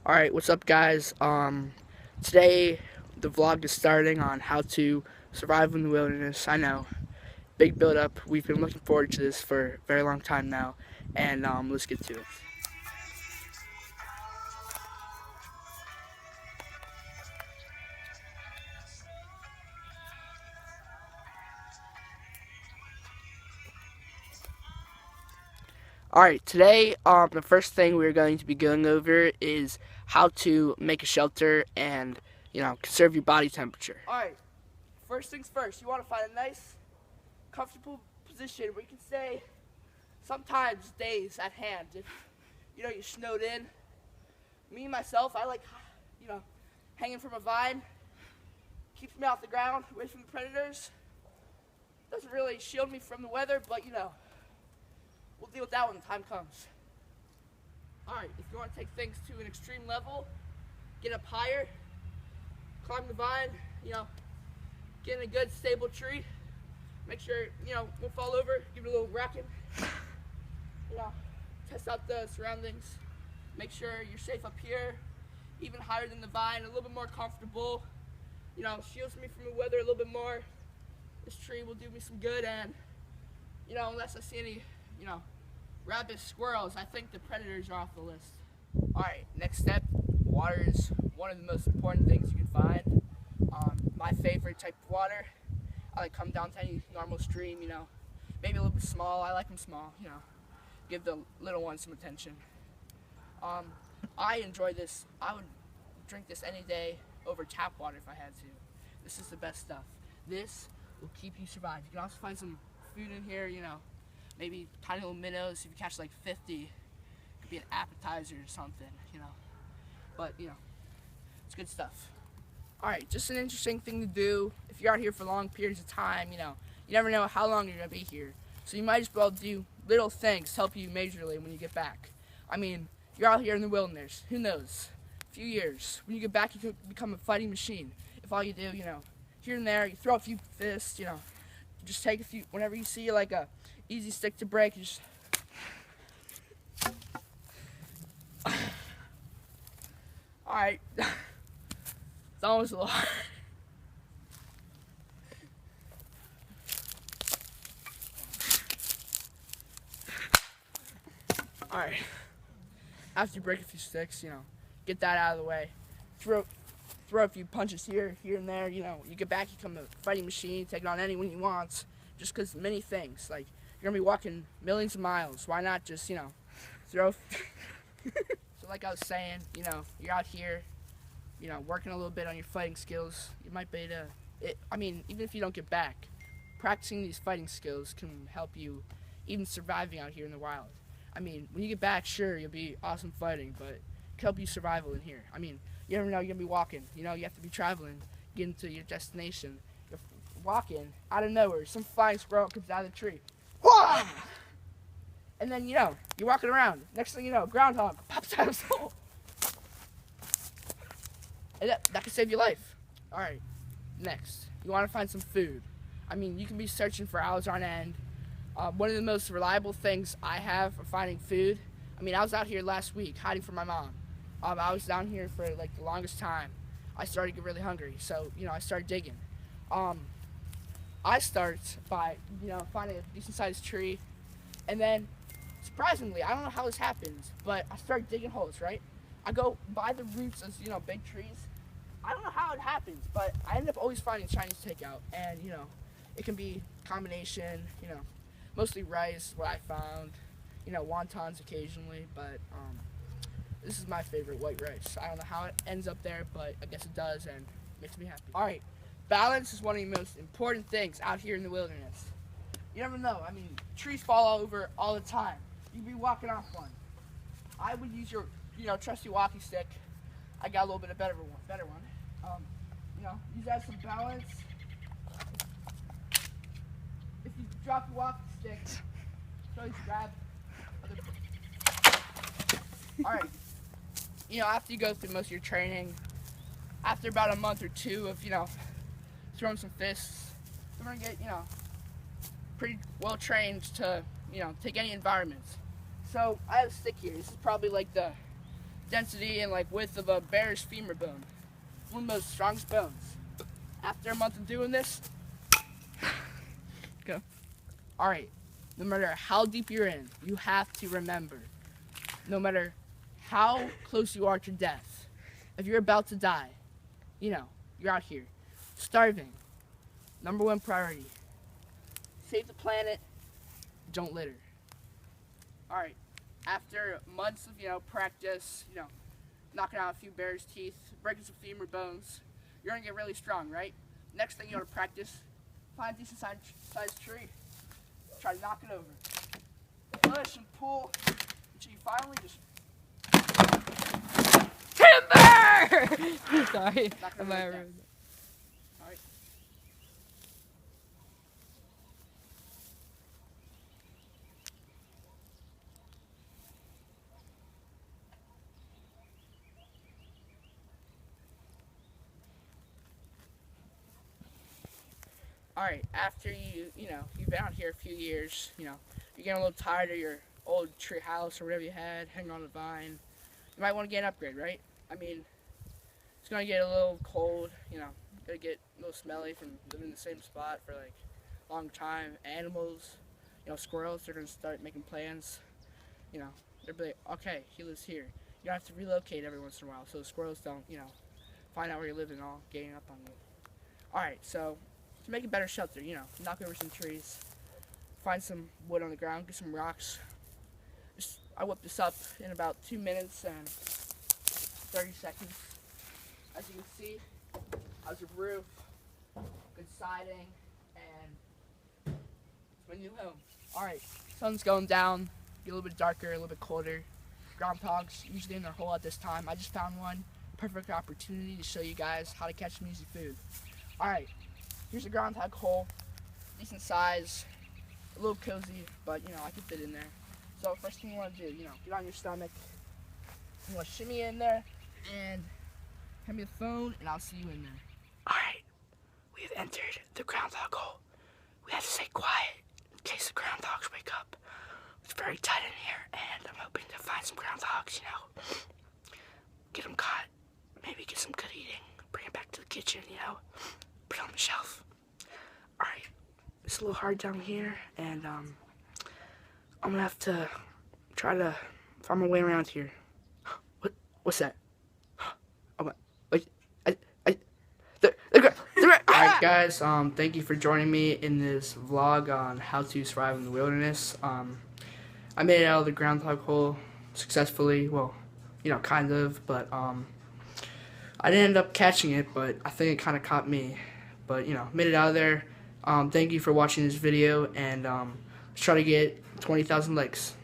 Alright, what's up guys? Today the vlog is starting on how to survive in the wilderness. I know, big build up. We've been looking forward to this for a very long time now, and let's get to it. Alright, today the first thing we're going to be going over is how to make a shelter and, conserve your body temperature. Alright, first things first, you want to find a nice, comfortable position where you can stay sometimes days at hand. If you're snowed in. Me myself, I like hanging from a vine. Keeps me off the ground, away from the predators. Doesn't really shield me from the weather, but we'll deal with that when the time comes. Alright, if you want to take things to an extreme level, get up higher, climb the vine, get in a good stable tree. Make sure, won't fall over, give it a little racking. Test out the surroundings. Make sure you're safe up here, even higher than the vine, a little bit more comfortable. Shields me from the weather a little bit more. This tree will do me some good, and unless I see any, rabbits, squirrels, I think the predators are off the list. Alright, next step, water is one of the most important things you can find. My favorite type of water, I like come down to any normal stream, maybe a little bit small. I like them small, give the little ones some attention. I enjoy this. I would drink this any day over tap water if I had to. This is the best stuff. This will keep you survive. You can also find some food in here, maybe tiny little minnows. If you catch like 50, it could be an appetizer or something, But, it's good stuff. Alright, just an interesting thing to do. If you're out here for long periods of time, you never know how long you're going to be here. So you might as well do little things to help you majorly when you get back. I mean, you're out here in the wilderness. Who knows? A few years. When you get back, you could become a fighting machine. If all you do, here and there, you throw a few fists, just take a few, whenever you see like a easy stick to break, you just... Alright. It's almost a little hard. Alright. After you break a few sticks, get that out of the way. Throw a few punches here and there, you get back, you become a fighting machine, take on anyone you want. Just because many things, like, you're going to be walking millions of miles. Why not just, throw... So like I was saying, you're out here, working a little bit on your fighting skills. You might be even if you don't get back, practicing these fighting skills can help you even surviving out here in the wild. When you get back, sure, you'll be awesome fighting, but it can help you survival in here. You never know, you're going to be walking. You have to be traveling, getting to your destination. You're walking, out of nowhere, some flying squirrel comes out of the tree. Wah! And then, you're walking around. Next thing you know, groundhog pops out of his hole. And that can save your life. Alright, next, you want to find some food. You can be searching for hours on end. One of the most reliable things I have for finding food, I was out here last week hiding from my mom. I was down here for like the longest time. I started to get really hungry, so, I started digging. I start by, finding a decent sized tree, and then, surprisingly, I don't know how this happens, but I start digging holes, right? I go by the roots of, big trees. I don't know how it happens, but I end up always finding Chinese takeout, and, it can be combination, mostly rice, what I found, wontons occasionally, but, this is my favorite, white rice. I don't know how it ends up there, but I guess it does, and it makes me happy. Alright, balance is one of the most important things out here in the wilderness. You never know, trees fall over all the time. You could be walking off one. I would use your, trusty walking stick. I got a little bit of better one. Use that as some balance. If you drop your walking stick, always grab Alright. After you go through most of your training, after about a month or two of, throwing some fists, you're going to get, pretty well trained to, take any environment. So I have a stick here. This is probably like the density and like width of a bear's femur bone. One of the most strongest bones. After a month of doing this, go. Alright, no matter how deep you're in, you have to remember, no matter how close you are to death, if you're about to die, you know, you're out here, starving, number one priority, save the planet, don't litter. Alright, after months of, practice, knocking out a few bear's teeth, breaking some femur bones, you're gonna get really strong, right? Next thing you want to practice, find a decent sized tree, try to knock it over, push and pull until you finally just Timber! Sorry. Am I rude? Alright. Alright, after you've been out here a few years, you're getting a little tired of your old tree house or whatever you had, hanging on the vine. You might want to get an upgrade, right? I mean, it's going to get a little cold, going to get a little smelly from living in the same spot for like a long time. Animals, squirrels, they're going to start making plans. They'll be like, okay, he lives here. You don't have to relocate every once in a while so the squirrels don't, find out where you live and all gang up on you. Alright, so to make a better shelter, knock over some trees, find some wood on the ground, get some rocks. I whipped this up in about 2 minutes and 30 seconds. As you can see, how's your roof, good siding, and it's my new home. Alright, sun's going down, get a little bit darker, a little bit colder. Groundhogs usually in their hole at this time. I just found one. Perfect opportunity to show you guys how to catch some easy food. Alright, here's a groundhog hole, decent size, a little cozy, but I can fit in there. So first thing you want to do, get on your stomach. You want to shimmy in there and hand me the phone and I'll see you in there. Alright, we have entered the groundhog hole. We have to stay quiet in case the groundhogs wake up. It's very tight in here and I'm hoping to find some groundhogs, get them caught, maybe get some good eating, bring it back to the kitchen, put it on the shelf. Alright, it's a little hard down here and I'm gonna have to try to find my way around here. What's that? Oh, wait, Alright guys, thank you for joining me in this vlog on how to survive in the wilderness. I made it out of the groundhog hole successfully, well, kind of, but I didn't end up catching it, but I think it kind of caught me. But, made it out of there. Thank you for watching this video, and let's try to get 20,000 likes.